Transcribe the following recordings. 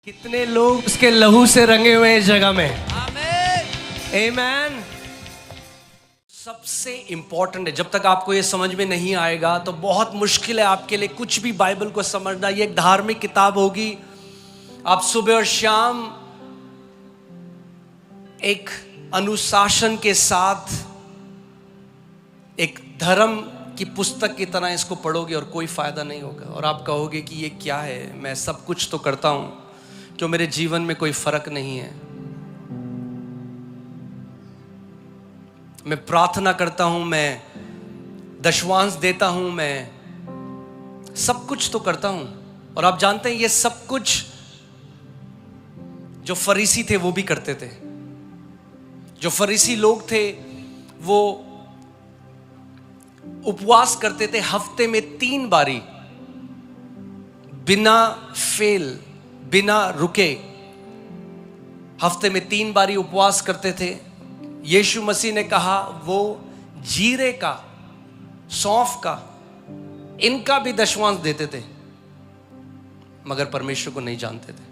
कितने लोग उसके लहू से रंगे हुए हैं इस जगह में। आमीन। सबसे इंपॉर्टेंट है, जब तक आपको ये समझ में नहीं आएगा तो बहुत मुश्किल है आपके लिए कुछ भी बाइबल को समझना। ये एक धार्मिक किताब होगी। आप सुबह और शाम एक अनुशासन के साथ एक धर्म की पुस्तक की तरह इसको पढ़ोगे और कोई फायदा नहीं होगा। और आप कहोगे कि ये क्या है, मैं सब कुछ तो करता हूं, क्यों मेरे जीवन में कोई फर्क नहीं है। मैं प्रार्थना करता हूं, मैं दशवांश देता हूं, मैं सब कुछ तो करता हूं। और आप जानते हैं ये सब कुछ जो फरीसी थे वो भी करते थे। जो फरीसी लोग थे वो उपवास करते थे हफ्ते में 3 बारी, बिना फेल, बिना रुके हफ्ते में 3 बारी उपवास करते थे। यीशु मसीह ने कहा वो जीरे का, सौंफ का, इनका भी दशवांश देते थे, मगर परमेश्वर को नहीं जानते थे।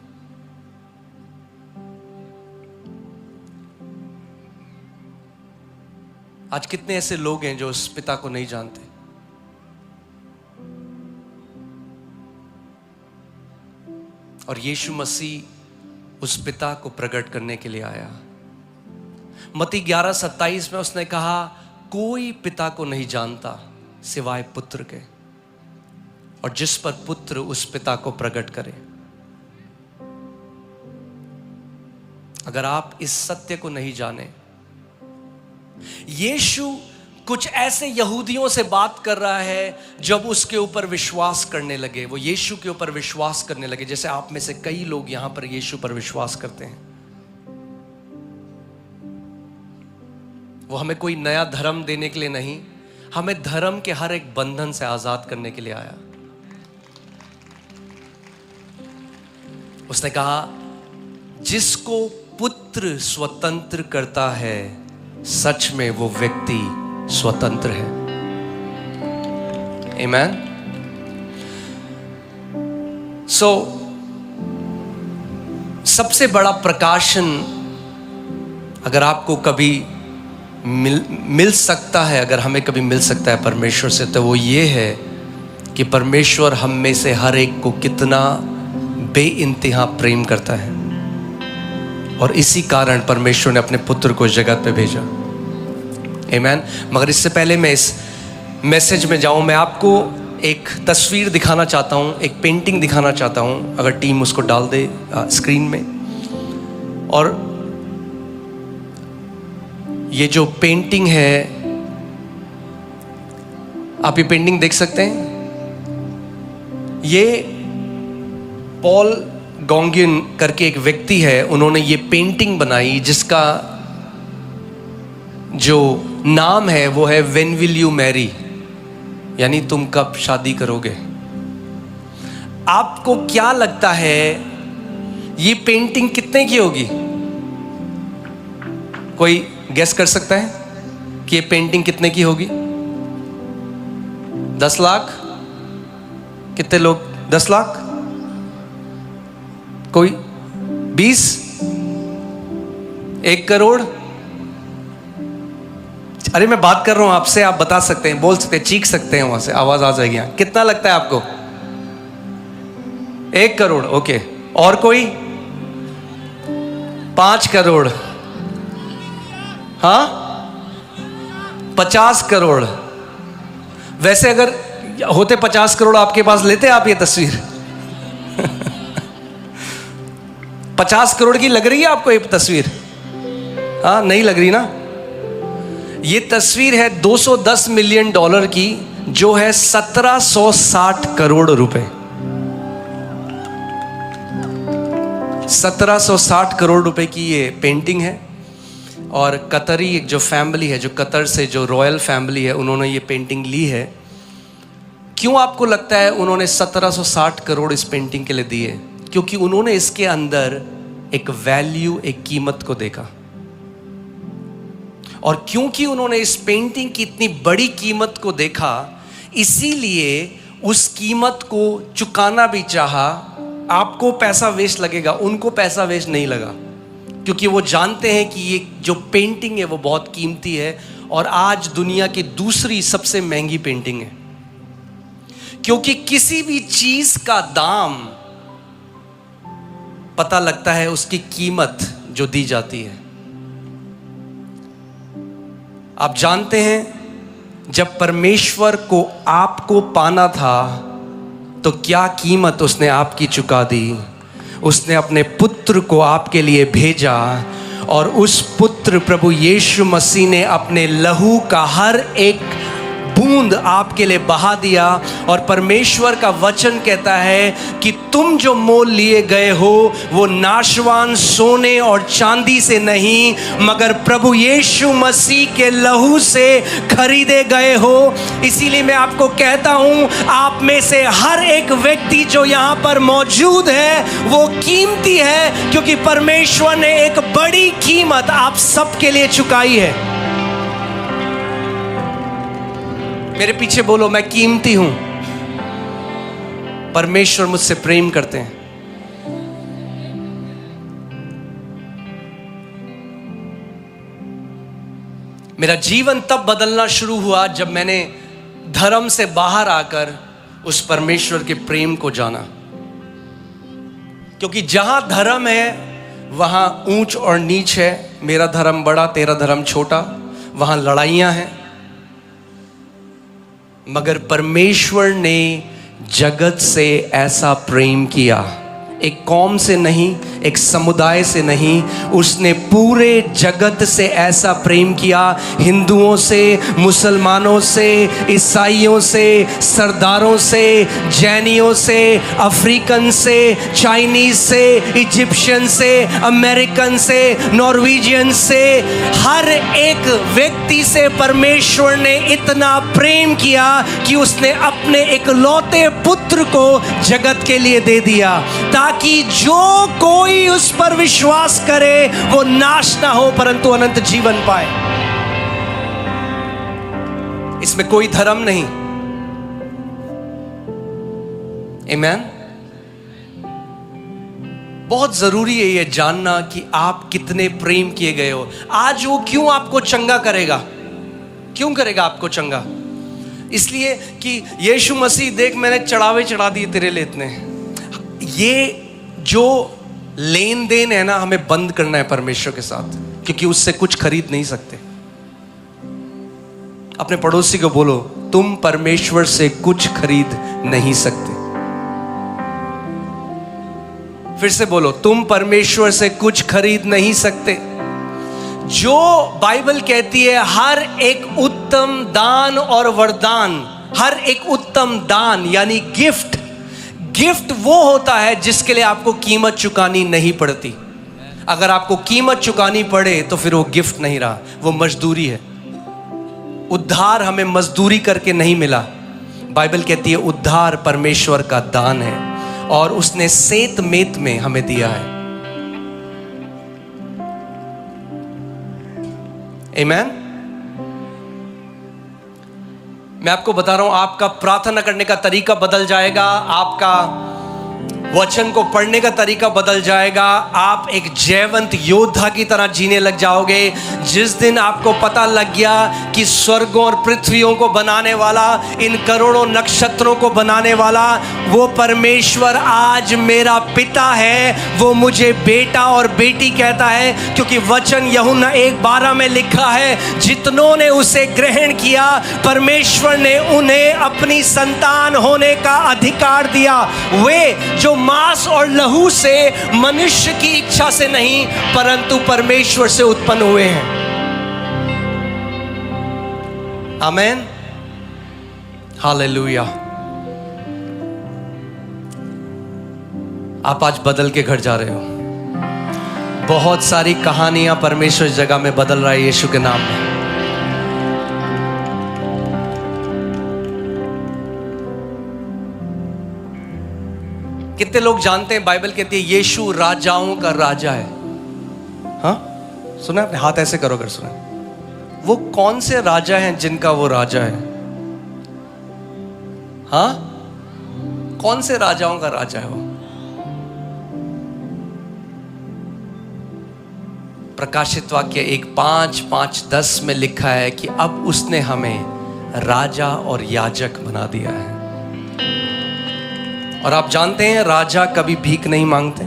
आज कितने ऐसे लोग हैं जो उस पिता को नहीं जानते। और यीशु मसीह उस पिता को प्रकट करने के लिए आया। मत्ती 11:27 में उसने कहा कोई पिता को नहीं जानता सिवाय पुत्र के, और जिस पर पुत्र उस पिता को प्रकट करे। अगर आप इस सत्य को नहीं जाने, यीशु कुछ ऐसे यहूदियों से बात कर रहा है जब उसके ऊपर विश्वास करने लगे, वो यीशु के ऊपर विश्वास करने लगे। जैसे आप में से कई लोग यहां पर यीशु पर विश्वास करते हैं। वो हमें कोई नया धर्म देने के लिए नहीं, हमें धर्म के हर एक बंधन से आजाद करने के लिए आया। उसने कहा जिसको पुत्र स्वतंत्र करता है, सच में वो व्यक्ति स्वतंत्र है। आमीन। सो सबसे बड़ा प्रकाशन अगर आपको कभी मिल सकता है, अगर हमें कभी मिल सकता है परमेश्वर से, तो वो ये है कि परमेश्वर हम में से हर एक को कितना बेइंतहा प्रेम करता है। और इसी कारण परमेश्वर ने अपने पुत्र को इस जगत पे भेजा। आमीन। मगर इससे पहले मैं इस मैसेज में जाऊं, मैं आपको एक तस्वीर दिखाना चाहता हूं, एक पेंटिंग दिखाना चाहता हूं। अगर टीम उसको डाल दे स्क्रीन में। और ये जो पेंटिंग है, आप ये पेंटिंग देख सकते हैं। ये पॉल गॉन्गिन करके एक व्यक्ति है, उन्होंने ये पेंटिंग बनाई जिसका जो नाम है वो है व्हेन विल यू मैरी, यानी तुम कब शादी करोगे। आपको क्या लगता है ये पेंटिंग कितने की होगी? कोई गेस कर सकता है कि ये पेंटिंग कितने की होगी? 10 लाख? कितने लोग? 10 लाख? कोई 20? 1 करोड़? अरे मैं बात कर रहा हूं आपसे, आप बता सकते हैं, बोल सकते हैं, चीख सकते हैं, वहां से आवाज आ जाएगी। कितना लगता है आपको? 1 करोड़? ओके। और कोई? 5 करोड़? हाँ, 50 करोड़? वैसे अगर होते 50 करोड़ आपके पास, लेते आप ये तस्वीर? 50 करोड़ की लग रही है आपको ये तस्वीर? हाँ, नहीं लग रही ना। ये तस्वीर है $210 मिलियन की, जो है 1760 करोड़ रुपए। 1760 करोड़ रुपए की ये पेंटिंग है। और कतरी एक जो फैमिली है, जो कतर से जो रॉयल फैमिली है, उन्होंने ये पेंटिंग ली है। क्यों आपको लगता है उन्होंने 1760 करोड़ इस पेंटिंग के लिए दिए? क्योंकि उन्होंने इसके अंदर एक वैल्यू, एक कीमत को देखा। और क्योंकि उन्होंने इस पेंटिंग की इतनी बड़ी कीमत को देखा, इसीलिए उस कीमत को चुकाना भी चाहा आपको पैसा वेस्ट लगेगा, उनको पैसा वेस्ट नहीं लगा, क्योंकि वो जानते हैं कि ये जो पेंटिंग है वो बहुत कीमती है और आज दुनिया की दूसरी सबसे महंगी पेंटिंग है। क्योंकि किसी भी चीज का दाम पता लगता है उसकी कीमत जो दी जाती है। आप जानते हैं जब परमेश्वर को आपको पाना था तो क्या कीमत उसने आपकी चुका दी। उसने अपने पुत्र को आपके लिए भेजा और उस पुत्र प्रभु यीशु मसीह ने अपने लहू का हर एक बूंद आपके लिए बहा दिया। और परमेश्वर का वचन कहता है कि तुम जो मोल लिए गए हो वो नाशवान सोने और चांदी से नहीं मगर प्रभु यीशु मसीह के लहू से खरीदे गए हो। इसीलिए मैं आपको कहता हूं, आप में से हर एक व्यक्ति जो यहां पर मौजूद है वो कीमती है, क्योंकि परमेश्वर ने एक बड़ी कीमत आप सबके लिए चुकाई है। मेरे पीछे बोलो, मैं कीमती हूं, परमेश्वर मुझसे प्रेम करते हैं। मेरा जीवन तब बदलना शुरू हुआ जब मैंने धर्म से बाहर आकर उस परमेश्वर के प्रेम को जाना। क्योंकि जहां धर्म है वहां ऊंच और नीच है। मेरा धर्म बड़ा, तेरा धर्म छोटा, वहां लड़ाइयां हैं। मगर परमेश्वर ने जगत से ऐसा प्रेम किया, एक कौम से नहीं, एक समुदाय से नहीं, उसने पूरे जगत से ऐसा प्रेम किया। हिंदुओं से, मुसलमानों से, ईसाइयों से, सरदारों से, जैनियों से, अफ्रीकन से, चाइनीज से, इजिप्शियन से, अमेरिकन से, नॉर्वेजियन से, हर एक व्यक्ति से परमेश्वर ने इतना प्रेम किया कि उसने अपने इकलौते पुत्र को जगत के लिए दे दिया, ताकि जो कोई उस पर विश्वास करे वो नाश ना हो परंतु अनंत जीवन पाए। इसमें कोई धर्म नहीं। आमीन। बहुत जरूरी है ये जानना कि आप कितने प्रेम किए गए हो। आज वो क्यों आपको चंगा करेगा? क्यों करेगा आपको चंगा? इसलिए कि यीशु मसीह, देख मैंने चढ़ावे चढ़ा दिए तेरे लिए इतने। ये जो लेन देन है ना, हमें बंद करना है परमेश्वर के साथ, क्योंकि उससे कुछ खरीद नहीं सकते। अपने पड़ोसी को बोलो, तुम परमेश्वर से कुछ खरीद नहीं सकते। फिर से बोलो, तुम परमेश्वर से कुछ खरीद नहीं सकते। जो बाइबल कहती है हर एक उत्तम दान और वरदान, हर एक उत्तम दान यानी गिफ्ट वो होता है जिसके लिए आपको कीमत चुकानी नहीं पड़ती। अगर आपको कीमत चुकानी पड़े तो फिर वो गिफ्ट नहीं रहा, वो मजदूरी है। उद्धार हमें मजदूरी करके नहीं मिला। बाइबल कहती है उद्धार परमेश्वर का दान है और उसने सेत मेत में हमें दिया है। आमीन। मैं आपको बता रहा हूं, आपका प्रार्थना करने का तरीका बदल जाएगा, आपका वचन को पढ़ने का तरीका बदल जाएगा। आप एक जयवंत योद्धा की तरह जीने लग जाओगे। जिस दिन आपको पता लग गया कि स्वर्गों और पृथ्वियों को बनाने वाला, इन करोड़ों नक्षत्रों को बनाने वाला वो परमेश्वर आज मेरा पिता है, वो मुझे बेटा और बेटी कहता है। क्योंकि वचन यूहन्ना 1:12 में लिखा है, जितनों ने उसे ग्रहण किया परमेश्वर ने उन्हें अपनी संतान होने का अधिकार दिया। वे जो मांस और लहू से, मनुष्य की इच्छा से नहीं परंतु परमेश्वर से उत्पन्न हुए हैं। आमीन। हालेलुया। आप आज बदल के घर जा रहे हो। बहुत सारी कहानियां परमेश्वर जगह में बदल रहा है यीशु के नाम में। कितने लोग जानते हैं बाइबल कहती है यीशु राजाओं का राजा है? हाँ, सुना आपने? हाथ ऐसे करो अगर सुना। वो कौन से राजा हैं जिनका वो राजा है? हाँ, कौन से राजाओं का राजा है वो? प्रकाशित वाक्य 1:5-5-10 में लिखा है कि अब उसने हमें राजा और याजक बना दिया है। और आप जानते हैं राजा कभी भीख नहीं मांगते।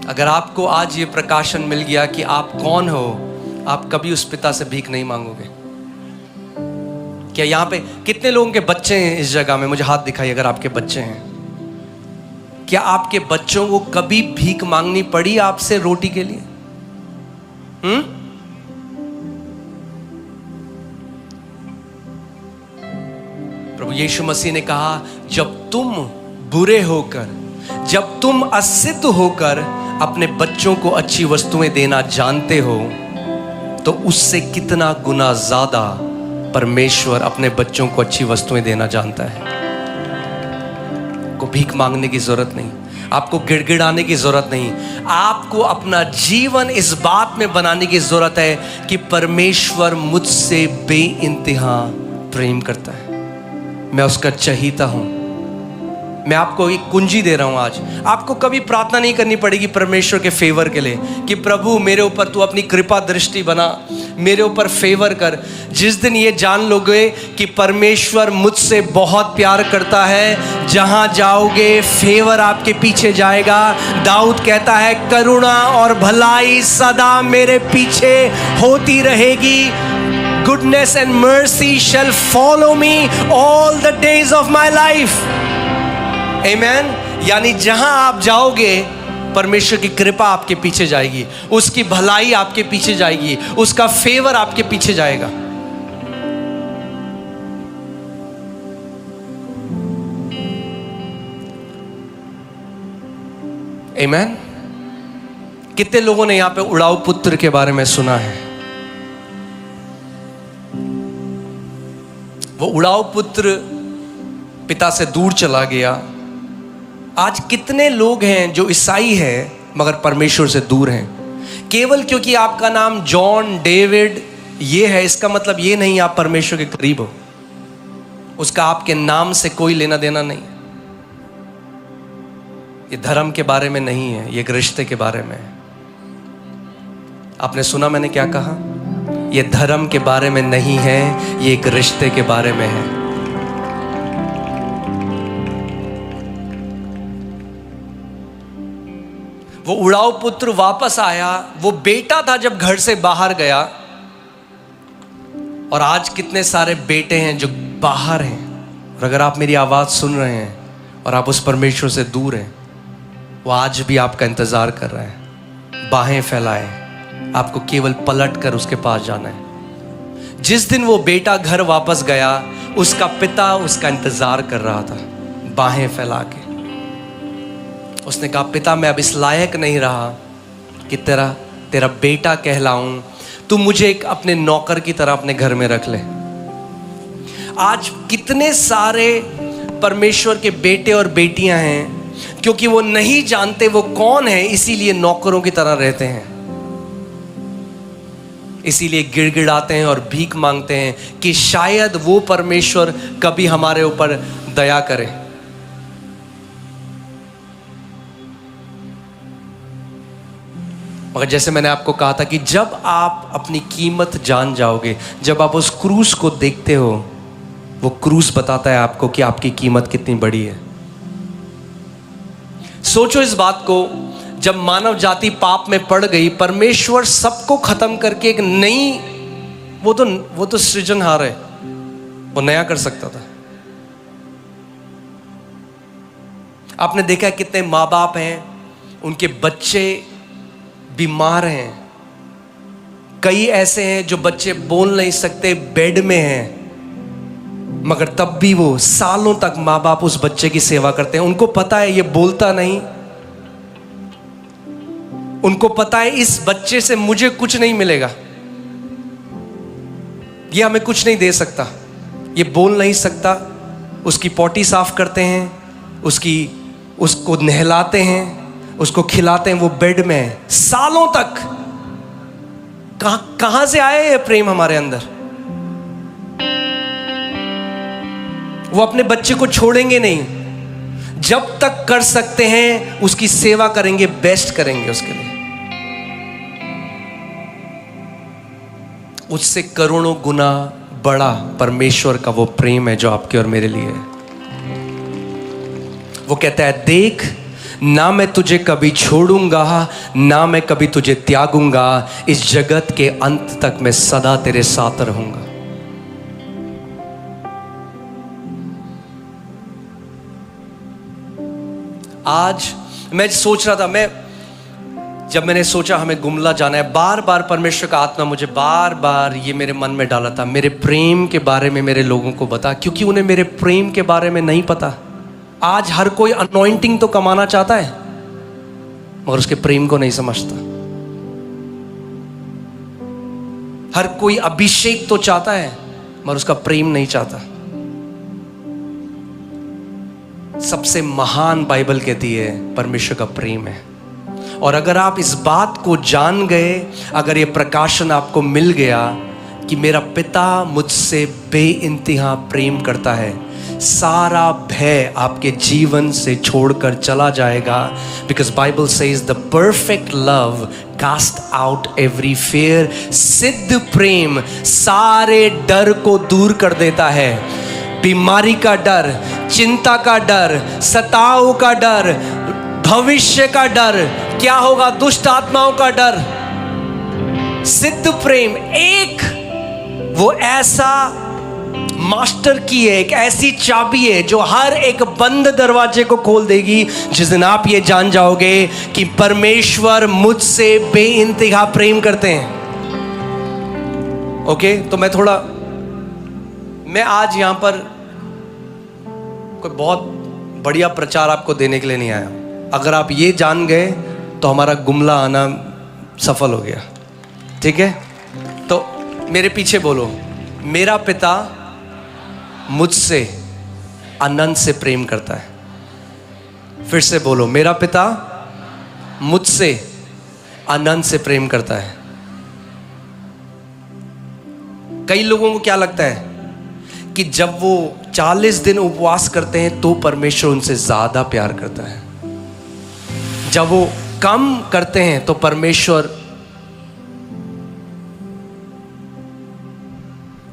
अगर आपको आज ये प्रकाशन मिल गया कि आप कौन हो, आप कभी उस पिता से भीख नहीं मांगोगे। क्या यहाँ पे कितने लोगों के बच्चे हैं इस जगह में? मुझे हाथ दिखाइए अगर आपके बच्चे हैं। क्या आपके बच्चों को कभी भीख मांगनी पड़ी आपसे रोटी के लिए? प्रभु यीशु मसीह ने कहा, जब तुम बुरे होकर, जब तुम असिद्ध होकर अपने बच्चों को अच्छी वस्तुएं देना जानते हो, तो उससे कितना गुना ज्यादा परमेश्वर अपने बच्चों को अच्छी वस्तुएं देना जानता है। को भीख मांगने की जरूरत नहीं, आपको गिड़गिड़ाने की जरूरत नहीं। आपको अपना जीवन इस बात में बनाने की जरूरत है कि परमेश्वर मुझसे बेइंतहा प्रेम करता है, मैं उसका चहीता हूं। मैं आपको एक कुंजी दे रहा हूं आज। आपको कभी प्रार्थना नहीं करनी पड़ेगी परमेश्वर के फेवर के लिए कि प्रभु मेरे ऊपर तू अपनी कृपा दृष्टि बना, मेरे ऊपर फेवर कर। जिस दिन ये जान लोगे कि परमेश्वर मुझसे बहुत प्यार करता है, जहां जाओगे फेवर आपके पीछे जाएगा। दाऊद कहता है, करुणा और भलाई सदा मेरे पीछे होती रहेगी। Goodness and mercy shall follow me all the days of my life. Amen. यानी जहां आप जाओगे परमेश्वर की कृपा आपके पीछे जाएगी, उसकी भलाई आपके पीछे जाएगी, उसका फेवर आपके पीछे जाएगा। Amen. कितने लोगों ने यहां पे उड़ाऊ पुत्र के बारे में सुना है? वो उड़ाऊ पुत्र पिता से दूर चला गया। आज कितने लोग हैं जो ईसाई हैं मगर परमेश्वर से दूर हैं। केवल क्योंकि आपका नाम जॉन, डेविड ये है, इसका मतलब ये नहीं आप परमेश्वर के करीब हो। उसका आपके नाम से कोई लेना देना नहीं। ये धर्म के बारे में नहीं है, ये एक रिश्ते के बारे में है। आपने सुना मैंने क्या कहा? ये धर्म के बारे में नहीं है, ये एक रिश्ते के बारे में है। वो उड़ाऊ पुत्र वापस आया, वो बेटा था जब घर से बाहर गया। और आज कितने सारे बेटे हैं जो बाहर हैं, और अगर आप मेरी आवाज सुन रहे हैं और आप उस परमेश्वर से दूर हैं, वो आज भी आपका इंतजार कर रहा है। बाहें फैलाए, आपको केवल पलट कर उसके पास जाना है। जिस दिन वो बेटा घर वापस गया, उसका पिता उसका इंतजार कर रहा था बाहें फैला के। उसने कहा, पिता मैं अब इस लायक नहीं रहा कि तेरा बेटा कहलाऊं, तू मुझे एक अपने नौकर की तरह अपने घर में रख ले। आज कितने सारे परमेश्वर के बेटे और बेटियां हैं, क्योंकि वो नहीं जानते वो कौन है, इसीलिए नौकरों की तरह रहते हैं, इसीलिए गिड़गिड़ाते हैं और भीख मांगते हैं कि शायद वो परमेश्वर कभी हमारे ऊपर दया करे। मगर जैसे मैंने आपको कहा था कि जब आप अपनी कीमत जान जाओगे, जब आप उस क्रूस को देखते हो, वो क्रूस बताता है आपको कि आपकी कीमत कितनी बड़ी है। सोचो इस बात को, जब मानव जाति पाप में पड़ गई, परमेश्वर सबको खत्म करके एक नई, वो तो सृजनहार है, वो नया कर सकता था। आपने देखा है कितने माँ बाप हैं, उनके बच्चे बीमार हैं। कई ऐसे हैं जो बच्चे बोल नहीं सकते, बेड में हैं, मगर तब भी वो सालों तक माँ बाप उस बच्चे की सेवा करते हैं। उनको पता है ये बोलता नहीं, उनको पता है इस बच्चे से मुझे कुछ नहीं मिलेगा, ये हमें कुछ नहीं दे सकता, ये बोल नहीं सकता। उसकी पॉटी साफ करते हैं, उसको नहलाते हैं, उसको खिलाते हैं, वो बेड में है सालों तक। कहां से आए ये प्रेम हमारे अंदर? वो अपने बच्चे को छोड़ेंगे नहीं। जब तक कर सकते हैं उसकी सेवा करेंगे, बेस्ट करेंगे उसके लिए। उससे करोड़ों गुना बड़ा परमेश्वर का वो प्रेम है जो आपके और मेरे लिए है। वो कहता है, देख ना मैं तुझे कभी छोड़ूंगा, ना मैं कभी तुझे त्यागूंगा, इस जगत के अंत तक मैं सदा तेरे साथ रहूंगा। आज मैं सोच रहा था, जब मैंने सोचा हमें गुमला जाना है, बार बार परमेश्वर का आत्मा मुझे बार बार ये मेरे मन में डाला था, मेरे प्रेम के बारे में मेरे लोगों को बता, क्योंकि उन्हें मेरे प्रेम के बारे में नहीं पता। आज हर कोई अनॉइंटिंग तो कमाना चाहता है मगर उसके प्रेम को नहीं समझता। हर कोई अभिषेक तो चाहता है मगर उसका प्रेम नहीं चाहता। सबसे महान बाइबल कहती है परमेश्वर का प्रेम है। और अगर आप इस बात को जान गए, अगर ये प्रकाशन आपको मिल गया कि मेरा पिता मुझसे बेइंतहा प्रेम करता है, सारा भय आपके जीवन से छोड़कर चला जाएगा। Because Bible says the perfect love cast out every fear. सिद्ध प्रेम सारे डर को दूर कर देता है। बीमारी का डर, चिंता का डर, सताव का डर, भविष्य का डर, क्या होगा, दुष्ट आत्माओं का डर। सिद्ध प्रेम एक वो ऐसा मास्टर की है, एक ऐसी चाबी है जो हर एक बंद दरवाजे को खोल देगी। जिस दिन आप ये जान जाओगे कि परमेश्वर मुझसे बेइंतहा प्रेम करते हैं। ओके, तो मैं आज यहां पर कोई बहुत बढ़िया प्रचार आपको देने के लिए नहीं आया। अगर आप ये जान गए तो हमारा गुमला आना सफल हो गया। ठीक है, तो मेरे पीछे बोलो, मेरा पिता मुझसे अनंत से प्रेम करता है। फिर से बोलो, मेरा पिता मुझसे अनंत से प्रेम करता है। कई लोगों को क्या लगता है कि जब वो 40 दिन उपवास करते हैं तो परमेश्वर उनसे ज्यादा प्यार करता है, जब वो कम करते हैं तो परमेश्वर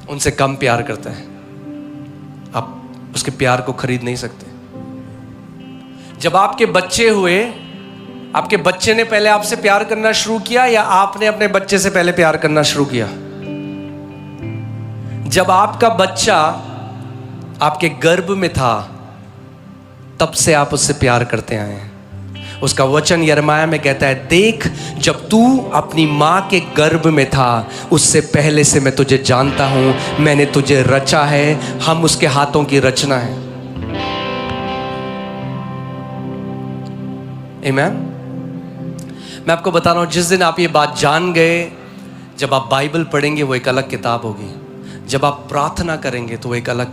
उनसे कम प्यार करता है। आप उसके प्यार को खरीद नहीं सकते। जब आपके बच्चे हुए, आपके बच्चे ने पहले आपसे प्यार करना शुरू किया या आपने अपने बच्चे से पहले प्यार करना शुरू किया? जब आपका बच्चा आपके गर्भ में था तब से आप उससे प्यार करते आए हैं। उसका वचन यिर्मयाह में कहता है, देख जब तू अपनी माँ के गर्भ में था उससे पहले से मैं तुझे जानता हूँ, मैंने तुझे रचा है। हम उसके हाथों की रचना है। आमीन। मैं आपको बता रहा हूँ, जिस दिन आप ये बात जान गए, जब आप बाइबल पढ़ेंगे वो एक अलग किताब होगी, जब आप प्रार्थना करेंगे तो वो एक अलग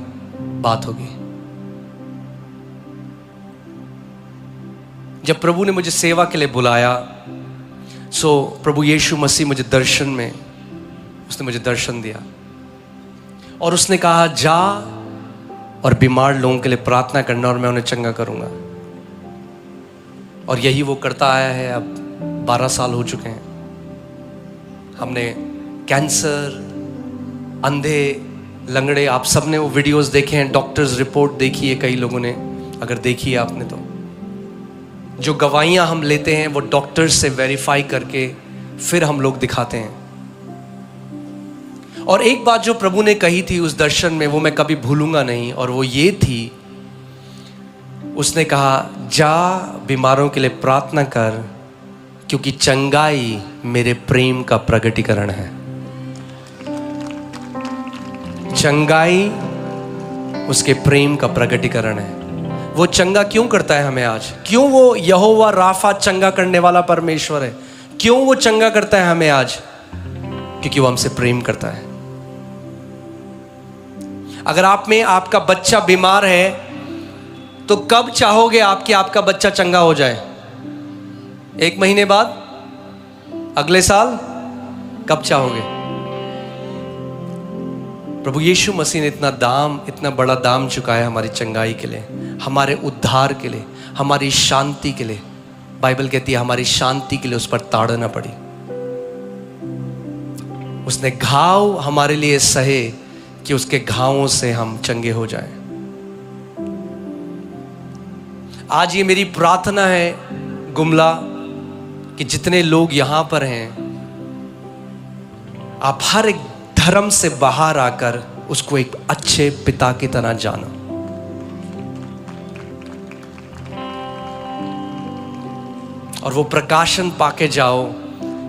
बात होगी। जब प्रभु ने मुझे सेवा के लिए बुलाया, प्रभु यीशु मसीह मुझे दर्शन में, उसने मुझे दर्शन दिया और उसने कहा, जा और बीमार लोगों के लिए प्रार्थना करना और मैं उन्हें चंगा करूंगा। और यही वो करता आया है। अब 12 साल हो चुके हैं। हमने कैंसर, अंधे, लंगड़े, आप सबने वो वीडियोस देखे हैं, डॉक्टर्स रिपोर्ट देखी है कई लोगों ने, अगर देखी है आपने तो। जो गवाहियां हम लेते हैं वो डॉक्टर्स से वेरीफाई करके फिर हम लोग दिखाते हैं। और एक बात जो प्रभु ने कही थी उस दर्शन में, वो मैं कभी भूलूंगा नहीं, और वो ये थी, उसने कहा, जा बीमारों के लिए प्रार्थना कर, क्योंकि चंगाई मेरे प्रेम का प्रगटीकरण है। चंगाई उसके प्रेम का प्रगटीकरण है। वो चंगा क्यों करता है हमें आज? क्यों वो यहोवा राफा चंगा करने वाला परमेश्वर है? क्यों वो चंगा करता है हमें आज? क्योंकि वो हमसे प्रेम करता है। अगर आप में आपका बच्चा बीमार है तो कब चाहोगे आपकी आपका बच्चा चंगा हो जाए? 1 महीने बाद? अगले साल? कब चाहोगे? प्रभु यीशु मसीह ने इतना बड़ा दाम चुकाया हमारी चंगाई के लिए, हमारे उद्धार के लिए। हमारी शांति के लिए, बाइबल कहती है हमारी शांति के लिए उस पर ताड़ना पड़ी। उसने घाव हमारे लिए सहे कि उसके घावों से हम चंगे हो जाएं। आज ये मेरी प्रार्थना है गुमला कि जितने लोग यहां पर हैं, आप हर एक धर्म से बाहर आकर उसको एक अच्छे पिता की तरह जानो। और वो प्रकाशन पाके जाओ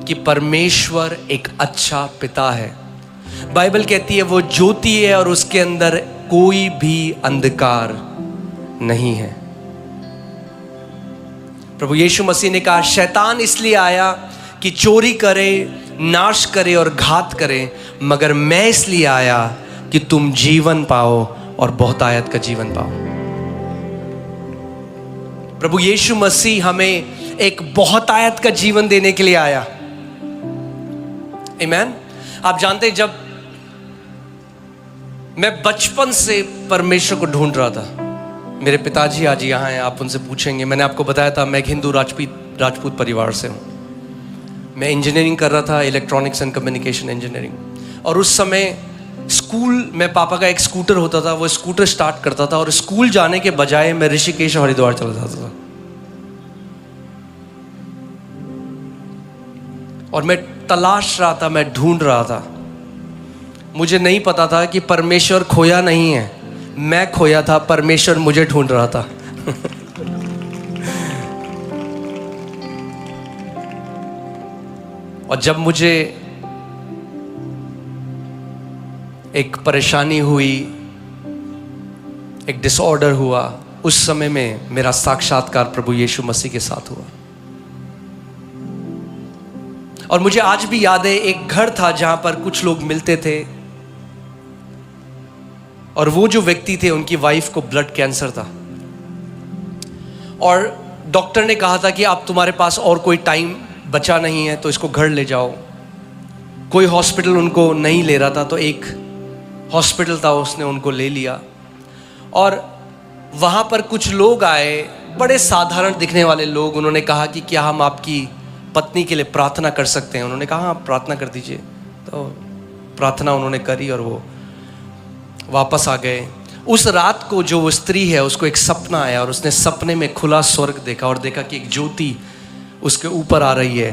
कि परमेश्वर एक अच्छा पिता है। बाइबल कहती है वो ज्योति है और उसके अंदर कोई भी अंधकार नहीं है। प्रभु यीशु मसीह ने कहा शैतान इसलिए आया कि चोरी करे, नाश करे और घात करे, मगर मैं इसलिए आया कि तुम जीवन पाओ और बहुतायत का जीवन पाओ। प्रभु यीशु मसीह हमें एक बहुतायत का जीवन देने के लिए आया। आमीन। आप जानते हैं जब मैं बचपन से परमेश्वर को ढूंढ रहा था, मेरे पिताजी आज यहाँ हैं, आप उनसे पूछेंगे। मैंने आपको बताया था मैं एक हिंदू राजपूत परिवार से हूँ। मैं इंजीनियरिंग कर रहा था, इलेक्ट्रॉनिक्स एंड कम्युनिकेशन इंजीनियरिंग। और उस समय स्कूल में पापा का एक स्कूटर होता था, वो स्कूटर स्टार्ट करता था और स्कूल जाने के बजाय मैं ऋषिकेश और हरिद्वार चला जाता था। और मैं तलाश रहा था, मैं ढूंढ रहा था। मुझे नहीं पता था कि परमेश्वर खोया नहीं है, मैं खोया था, परमेश्वर मुझे ढूंढ रहा था। और जब मुझे एक परेशानी हुई, एक डिसऑर्डर हुआ, उस समय में मेरा साक्षात्कार प्रभु यीशु मसीह के साथ हुआ। और मुझे आज भी याद है एक घर था जहां पर कुछ लोग मिलते थे और वो जो व्यक्ति थे उनकी वाइफ को ब्लड कैंसर था और डॉक्टर ने कहा था कि आप तुम्हारे पास और कोई टाइम बचा नहीं है तो इसको घर ले जाओ। कोई हॉस्पिटल उनको नहीं ले रहा था तो एक हॉस्पिटल था, उसने उनको ले लिया। और वहाँ पर कुछ लोग आए, बड़े साधारण दिखने वाले लोग। उन्होंने कहा कि क्या हम आपकी पत्नी के लिए प्रार्थना कर सकते हैं? उन्होंने कहा हाँ प्रार्थना कर दीजिए। तो प्रार्थना उन्होंने करी और वो वापस आ गए। उस रात को जो वो स्त्री है उसको एक सपना आया और उसने सपने में खुला स्वर्ग देखा और देखा कि एक ज्योति उसके ऊपर आ रही है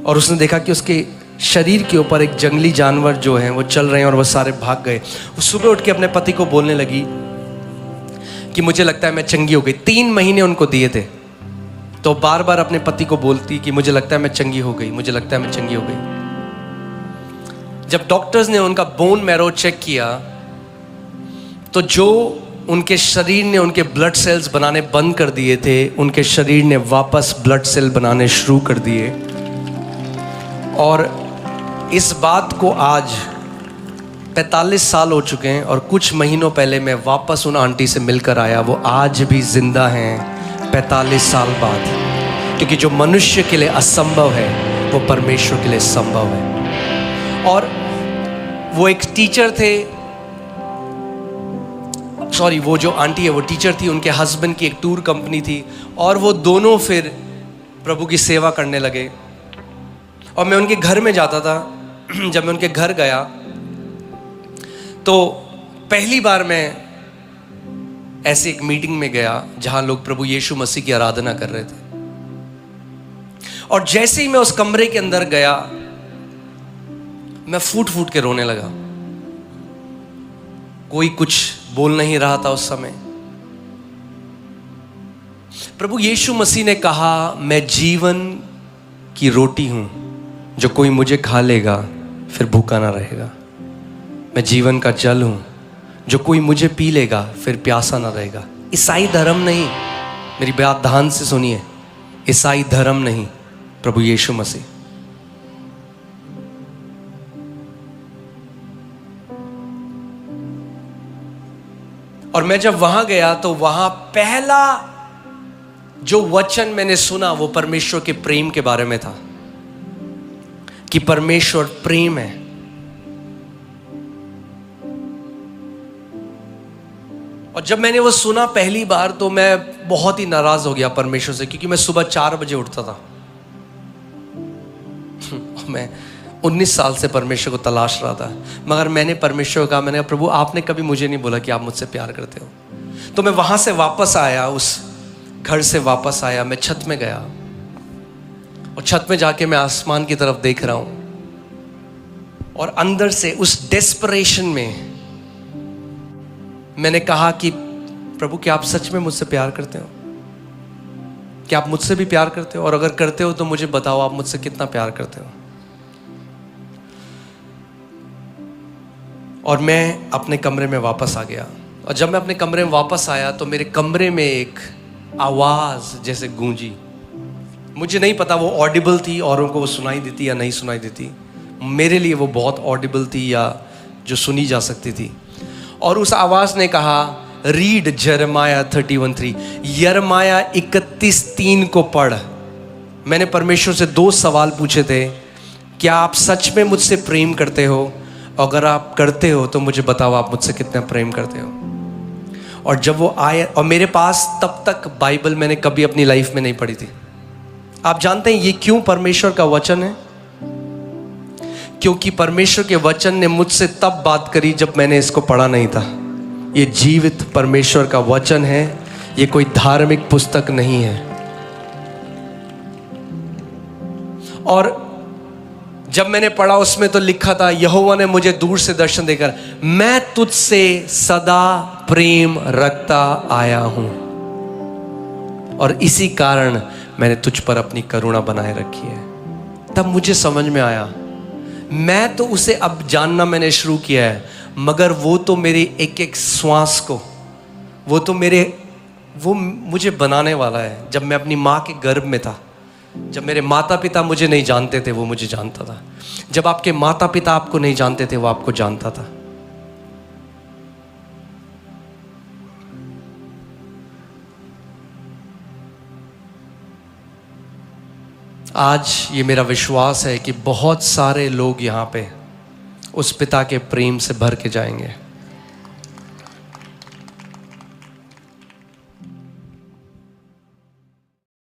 और उसने देखा कि उसके शरीर के ऊपर एक जंगली जानवर जो हैं वो चल रहे हैं और वो सारे भाग गए। वो सुबह उठ के अपने पति को बोलने लगी कि मुझे लगता है मैं चंगी हो गई। 3 महीने उनको दिए थे, तो बार बार अपने पति को बोलती कि मुझे लगता है मैं चंगी हो गई, मुझे लगता है मैं चंगी हो गई। जब डॉक्टर्स ने उनका बोन मैरो चेक किया तो जो उनके शरीर ने उनके ब्लड सेल्स बनाने बंद कर दिए थे, उनके शरीर ने वापस ब्लड सेल बनाने शुरू कर दिए। और इस बात को आज 45 साल हो चुके हैं और कुछ महीनों पहले मैं वापस उन आंटी से मिलकर आया। वो आज भी जिंदा हैं 45 साल बाद, क्योंकि जो मनुष्य के लिए असंभव है वो परमेश्वर के लिए संभव है। और वो एक टीचर थे, सॉरी वो जो आंटी है वो टीचर थी, उनके हस्बैंड की एक टूर कंपनी थी और वो दोनों फिर प्रभु की सेवा करने लगे। और मैं उनके घर में जाता था। जब मैं उनके घर गया तो पहली बार मैं ऐसी एक मीटिंग में गया जहां लोग प्रभु यीशु मसीह की आराधना कर रहे थे। और जैसे ही मैं उस कमरे के अंदर गया मैं फूट फूट के रोने लगा। कोई कुछ बोल नहीं रहा था उस समय। प्रभु यीशु मसीह ने कहा मैं जीवन की रोटी हूं, जो कोई मुझे खा लेगा फिर भूखा ना रहेगा। मैं जीवन का जल हूं, जो कोई मुझे पी लेगा फिर प्यासा ना रहेगा। ईसाई धर्म नहीं, मेरी बात ध्यान से सुनिए, ईसाई धर्म नहीं, प्रभु यीशु मसीह। और मैं जब वहां गया तो वहां पहला जो वचन मैंने सुना वो परमेश्वर के प्रेम के बारे में था, कि परमेश्वर प्रेम है। और जब मैंने वो सुना पहली बार तो मैं बहुत ही नाराज हो गया परमेश्वर से, क्योंकि मैं सुबह 4 बजे उठता था। मैं 19 साल से परमेश्वर को तलाश रहा था, मगर मैंने परमेश्वर को कहा, मैंने कहा प्रभु आपने कभी मुझे नहीं बोला कि आप मुझसे प्यार करते हो। तो मैं वहां से वापस आया, उस घर से वापस आया, मैं छत में गया और छत में जाके मैं आसमान की तरफ देख रहा हूं और अंदर से उस डेस्परेशन में मैंने कहा कि प्रभु क्या आप सच में मुझसे प्यार करते हो? क्या आप मुझसे भी प्यार करते हो? और अगर करते हो तो मुझे बताओ आप मुझसे कितना प्यार करते हो। और मैं अपने कमरे में वापस आ गया, और जब मैं अपने कमरे में वापस आया तो मेरे कमरे में एक आवाज जैसे गूंजी। मुझे नहीं पता वो ऑडिबल थी, औरों को वो सुनाई देती या नहीं सुनाई देती। मेरे लिए वो बहुत ऑडिबल थी या जो सुनी जा सकती थी। और उस आवाज ने कहा, रीड यिर्मयाह 31:3, यिर्मयाह 31:3 को पढ़। मैंने परमेश्वर से 2 सवाल पूछे थे, क्या आप सच में मुझसे प्रेम करते हो? अगर आप करते हो तो मुझे बताओ आप मुझसे कितना प्रेम करते हो। और जब वो आए, और मेरे पास तब तक बाइबल मैंने कभी अपनी लाइफ में नहीं पढ़ी थी। आप जानते हैं ये क्यों परमेश्वर का वचन है? क्योंकि परमेश्वर के वचन ने मुझसे तब बात करी जब मैंने इसको पढ़ा नहीं था। ये जीवित परमेश्वर का वचन है, ये कोई धार्मिक पुस्तक नहीं है। और जब मैंने पढ़ा उसमें तो लिखा था, यहोवा ने मुझे दूर से दर्शन देकर, मैं तुझसे सदा प्रेम रखता आया हूं और इसी कारण मैंने तुझ पर अपनी करुणा बनाए रखी है। तब मुझे समझ में आया, मैं तो उसे अब जानना मैंने शुरू किया है, मगर वो तो मेरे एक एक श्वास को, वो मुझे बनाने वाला है। जब मैं अपनी माँ के गर्भ में था, जब मेरे माता पिता मुझे नहीं जानते थे, वो मुझे जानता था। जब आपके माता पिता आपको नहीं जानते थे, वो आपको जानता था। आज ये मेरा विश्वास है कि बहुत सारे लोग यहाँ पे उस पिता के प्रेम से भर के जाएंगे।